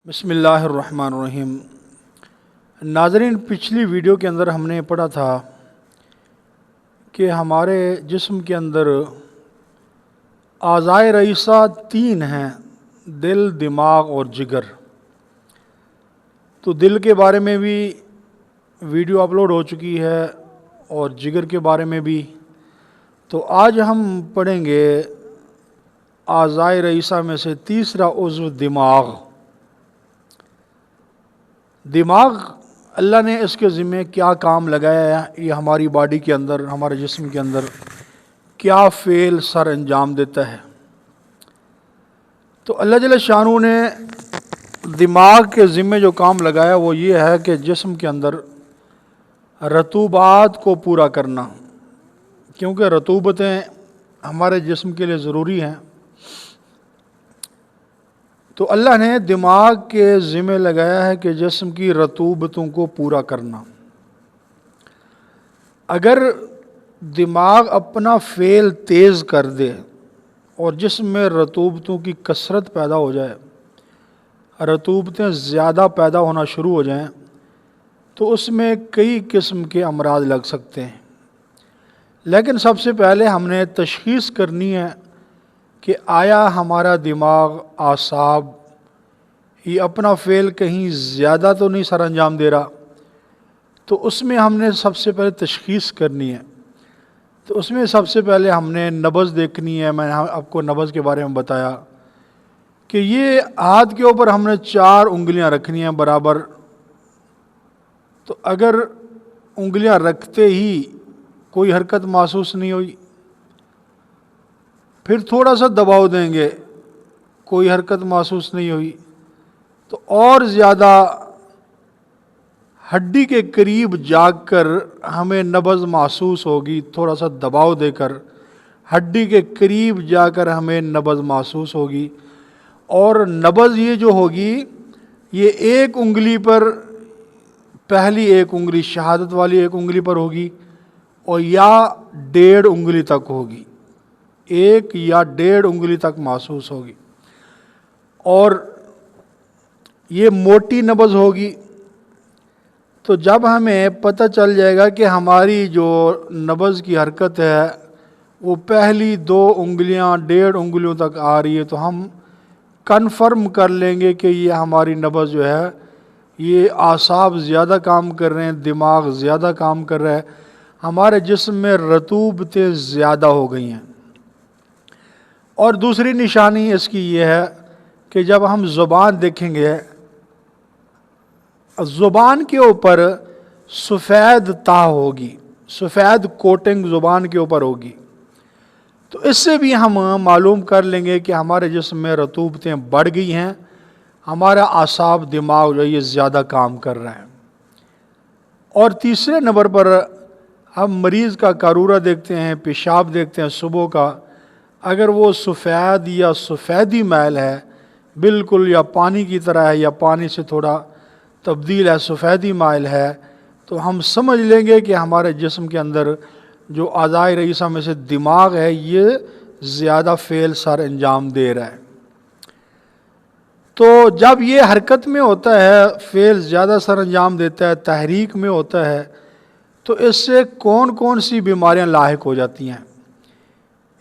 बिस्मिल्लाहिर्रहमानिर्रहीम। नाज़रीन, पिछली वीडियो के अंदर हमने पढ़ा था कि हमारे जिस्म के अंदर आज़ाए रईसा तीन हैं: दिल, दिमाग और जिगर। तो दिल के बारे में भी वीडियो अपलोड हो चुकी है और जिगर के बारे में भी। तो आज हम पढ़ेंगे आज़ाए रईसा में से तीसरा उज़्व दिमाग। दिमाग अल्लाह ने इसके ज़िम्मे क्या काम लगाया है, ये हमारी बॉडी के अंदर, हमारे जिस्म के अंदर क्या फ़ेल सर अंजाम देता है। तो अल्लाह जल्ल शानू ने दिमाग के ज़िम्मे जो काम लगाया वो ये है कि जिस्म के अंदर रतूबात को पूरा करना, क्योंकि रतूबतें हमारे जिस्म के लिए ज़रूरी हैं। तो अल्लाह ने दिमाग के ज़िम्मे लगाया है कि जिस्म की रतूबतों को पूरा करना। अगर दिमाग अपना फ़ेल तेज़ कर दे और जिस्म में रतूबतों की कसरत पैदा हो जाए, रतूबतें ज़्यादा पैदा होना शुरू हो जाएं, तो उसमें कई किस्म के अमराज लग सकते हैं। लेकिन सबसे पहले हमने तशख़ीस करनी है कि आया हमारा दिमाग, आसाब, ये अपना फ़ेल कहीं ज़्यादा तो नहीं सर अंजाम दे रहा। तो उसमें हमने सबसे पहले तशख़ीस करनी है। तो उसमें सबसे पहले हमने नब्ज़ देखनी है। मैंने आपको नब्ज़ के बारे में बताया कि ये हाथ के ऊपर हमने 4 उंगलियां रखनी हैं बराबर। तो अगर उंगलियां रखते ही कोई हरकत महसूस नहीं हुई, फिर थोड़ा सा दबाव देंगे, कोई हरकत महसूस नहीं हुई, तो और ज़्यादा हड्डी के करीब जाकर हमें नब्ज़ महसूस होगी। थोड़ा सा दबाव देकर हड्डी के करीब जाकर हमें नब्ज़ महसूस होगी। और नब्ज़ ये जो होगी, ये एक उंगली पर, पहली एक उंगली शहादत वाली एक उंगली पर होगी और या 1.5 उंगली तक होगी, 1 या 1.5 उंगली तक महसूस होगी। और ये मोटी नब्ज़ होगी। तो जब हमें पता चल जाएगा कि हमारी जो नब्ज़ की हरकत है वो पहली 2 उंगलियां 1.5 उंगलियों तक आ रही है, तो हम कन्फर्म कर लेंगे कि ये हमारी नब्ज़ जो है, ये आसाब ज़्यादा काम कर रहे हैं, दिमाग ज़्यादा काम कर रहा है, हमारे जिस्म में रतूबतें ज़्यादा हो गई हैं। और दूसरी निशानी इसकी ये है कि जब हम ज़ुबान देखेंगे, ज़ुबान के ऊपर सफ़ेद ता होगी, सफ़ेद कोटिंग ज़ुबान के ऊपर होगी। तो इससे भी हम मालूम कर लेंगे कि हमारे जिस्म में रतूबतें बढ़ गई हैं, हमारा आसाब, दिमाग जो ये ज़्यादा काम कर रहा है। और तीसरे नंबर पर हम मरीज़ का कारूरा देखते हैं, पेशाब देखते हैं सुबह का। अगर वो सफ़ेद या सफ़ेदी मैल है बिल्कुल, या पानी की तरह है, या पानी से थोड़ा तब्दील है, सफ़ेदी माइल है, तो हम समझ लेंगे कि हमारे जिस्म के अंदर जो आज़ाए रईसा में से दिमाग है, ये ज़्यादा फ़ेल सर अंजाम दे रहा है। तो जब ये हरकत में होता है, फ़ेल ज़्यादा सर अंजाम देता है, तहरीक में होता है, तो इससे कौन कौन सी बीमारियां लाहिक हो जाती हैं।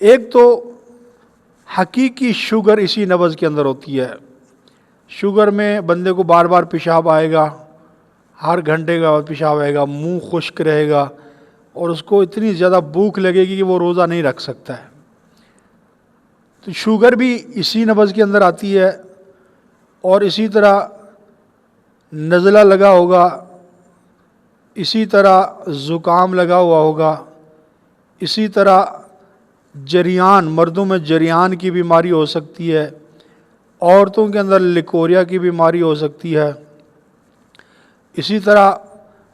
एक तो हकीकी शुगर इसी नब्ज़ के अंदर होती है। शुगर में बंदे को बार बार पेशाब आएगा, हर घंटे का पेशाब आएगा, मुंह खुश्क रहेगा और उसको इतनी ज़्यादा भूख लगेगी कि वो रोज़ा नहीं रख सकता है। तो शुगर भी इसी नब्ज़ के अंदर आती है। और इसी तरह नज़ला लगा होगा, इसी तरह ज़ुकाम लगा हुआ होगा, इसी तरह जरियान, मर्दों में जरियान की बीमारी हो सकती है, औरतों के अंदर लिकोरिया की बीमारी हो सकती है। इसी तरह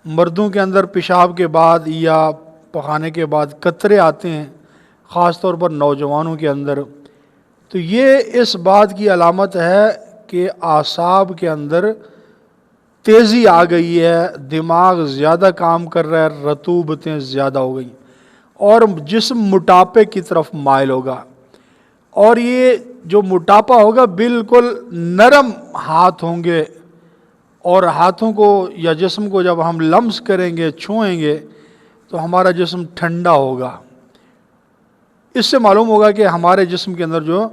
मर्दों के अंदर पेशाब के बाद या पखाने के बाद कतरे आते हैं, ख़ास तौर पर नौजवानों के अंदर। तो ये इस बात की अलामत है कि आसाब के अंदर तेज़ी आ गई है, दिमाग ज़्यादा काम कर रहा है, रतूबतें ज़्यादा हो गई और जिस्म मोटापे की तरफ माइल होगा। और ये جو موٹاپا ہوگا بالکل نرم ہاتھ ہوں گے، اور ہاتھوں کو یا جسم کو جب ہم لمس کریں گے، چھوئیں گے، تو ہمارا جسم ٹھنڈا ہوگا۔ اس سے معلوم ہوگا کہ ہمارے جسم کے اندر جو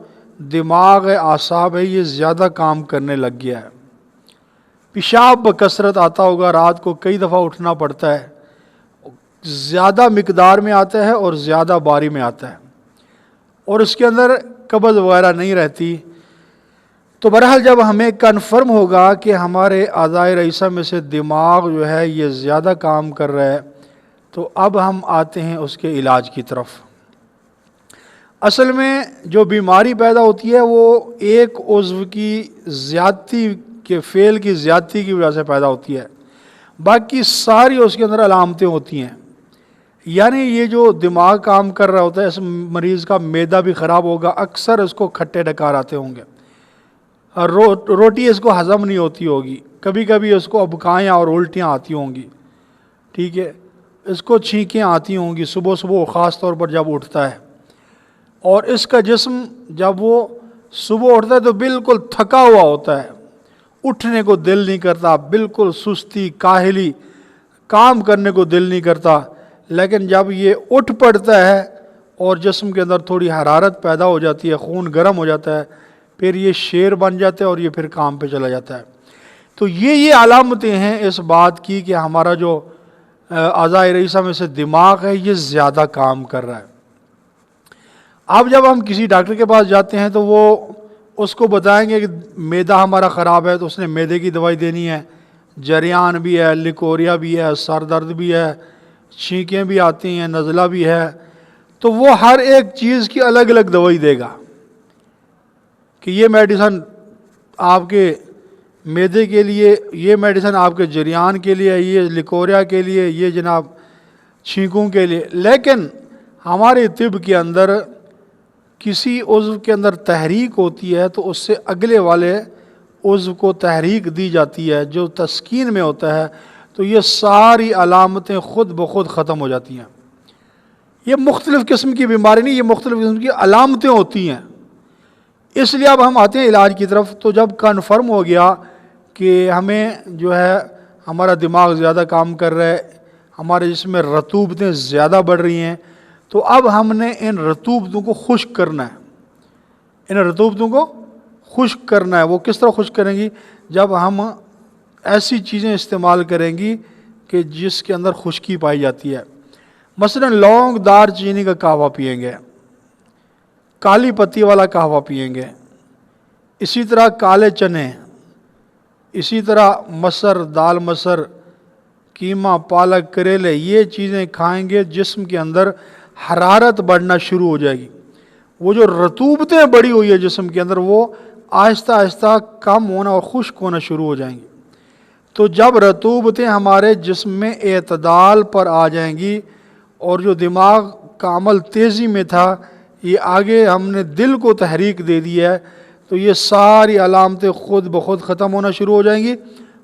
دماغ ہے، اعصاب ہے، یہ زیادہ کام کرنے لگ گیا ہے۔ پیشاب بکثرت آتا ہوگا، رات کو کئی دفعہ اٹھنا پڑتا ہے، زیادہ مقدار میں آتا ہے اور زیادہ باری میں آتا ہے، اور اس کے اندر قبض وغیرہ نہیں رہتی۔ تو بہرحال جب ہمیں کنفرم ہوگا کہ ہمارے اعضائے رئیسہ میں سے دماغ جو ہے یہ زیادہ کام کر رہا ہے، تو اب ہم آتے ہیں اس کے علاج کی طرف۔ اصل میں جو بیماری پیدا ہوتی ہے وہ ایک عضو کی زیادتی کے فعل کی زیادتی کی وجہ سے پیدا ہوتی ہے، باقی ساری اس کے اندر علامتیں ہوتی ہیں۔ یعنی یہ جو دماغ کام کر رہا ہوتا ہے، اس مریض کا معدہ بھی خراب ہوگا، اکثر اس کو کھٹے ڈکار آتے ہوں گے، اور روٹی اس کو ہضم نہیں ہوتی ہوگی، کبھی کبھی اس کو ابکائیں اور الٹیاں آتی ہوں گی، ٹھیک ہے، اس کو چھینکیں آتی ہوں گی صبح صبح، خاص طور پر جب اٹھتا ہے، اور اس کا جسم جب وہ صبح اٹھتا ہے تو بالکل تھکا ہوا ہوتا ہے، اٹھنے کو دل نہیں کرتا، بالکل سستی، کاہلی، کام کرنے کو دل نہیں کرتا۔ لیکن جب یہ اٹھ پڑتا ہے اور جسم کے اندر تھوڑی حرارت پیدا ہو جاتی ہے، خون گرم ہو جاتا ہے، پھر یہ شیر بن جاتا ہے اور یہ پھر کام پہ چلا جاتا ہے۔ تو یہ علامتیں ہیں اس بات کی کہ ہمارا جو اعضائے رئیسہ میں سے دماغ ہے یہ زیادہ کام کر رہا ہے۔ اب جب ہم کسی ڈاکٹر کے پاس جاتے ہیں تو وہ اس کو بتائیں گے کہ معدہ ہمارا خراب ہے، تو اس نے معدے کی دوائی دینی ہے، جریان بھی ہے، لیکوریا بھی ہے، سر درد بھی ہے، چھینکیں بھی آتی ہیں، نزلہ بھی ہے، تو وہ ہر ایک چیز کی الگ الگ دوائی دے گا کہ یہ میڈیسن آپ کے معدے کے لیے، یہ میڈیسن آپ کے جریان کے لیے، یہ لیکوریا کے لیے، یہ جناب چھینکوں کے لیے۔ لیکن ہمارے طب کے اندر کسی عضو کے اندر تحریک ہوتی ہے تو اس سے اگلے والے عضو کو تحریک دی جاتی ہے، جو تسکین میں ہوتا ہے، تو یہ ساری علامتیں خود بخود ختم ہو جاتی ہیں۔ یہ مختلف قسم کی بیماری نہیں، یہ مختلف قسم کی علامتیں ہوتی ہیں۔ اس لیے اب ہم آتے ہیں علاج کی طرف۔ تو جب کنفرم ہو گیا کہ ہمیں جو ہے ہمارا دماغ زیادہ کام کر رہا ہے، ہمارے جسم میں رطوبتیں زیادہ بڑھ رہی ہیں، تو اب ہم نے ان رطوبتوں کو خشک کرنا ہے۔ ان رطوبتوں کو خشک کرنا ہے۔ وہ کس طرح خشک کریں گی؟ جب ہم ایسی چیزیں استعمال کریں گی کہ جس کے اندر خشکی پائی جاتی ہے۔ مثلا لونگ دار چینی کا قہوہ پیئیں گے، کالی پتی والا قہوہ پیئیں گے، اسی طرح کالے چنے، اسی طرح مسر، دال مسر، قیمہ، پالک، کریلے، یہ چیزیں کھائیں گے، جسم کے اندر حرارت بڑھنا شروع ہو جائے گی۔ وہ جو رطوبتیں بڑھی ہوئی ہے جسم کے اندر، وہ آہستہ آہستہ کم ہونا اور خشک ہونا شروع ہو جائیں گی۔ تو جب رطوبتیں ہمارے جسم میں اعتدال پر آ جائیں گی، اور جو دماغ کا عمل تیزی میں تھا یہ آگے ہم نے دل کو تحریک دے دی ہے، تو یہ ساری علامتیں خود بخود ختم ہونا شروع ہو جائیں گی،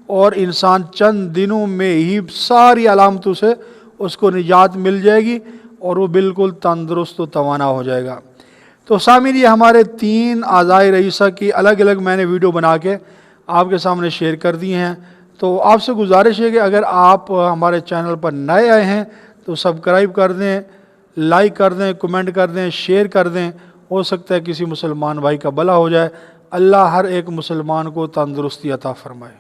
اور انسان چند دنوں میں ہی ساری علامتوں سے اس کو نجات مل جائے گی، اور وہ بالکل تندرست و توانا ہو جائے گا۔ تو سامعین، یہ ہمارے 3 اعضائے رئیسہ کی الگ الگ میں نے ویڈیو بنا کے آپ کے سامنے شیئر کر دی ہیں۔ تو آپ سے گزارش ہے کہ اگر آپ ہمارے چینل پر نئے آئے ہیں تو سبسکرائب کر دیں، لائک کر دیں، کمنٹ کر دیں، شیئر کر دیں، ہو سکتا ہے کسی مسلمان بھائی کا بھلا ہو جائے۔ اللہ ہر ایک مسلمان کو تندرستی عطا فرمائے۔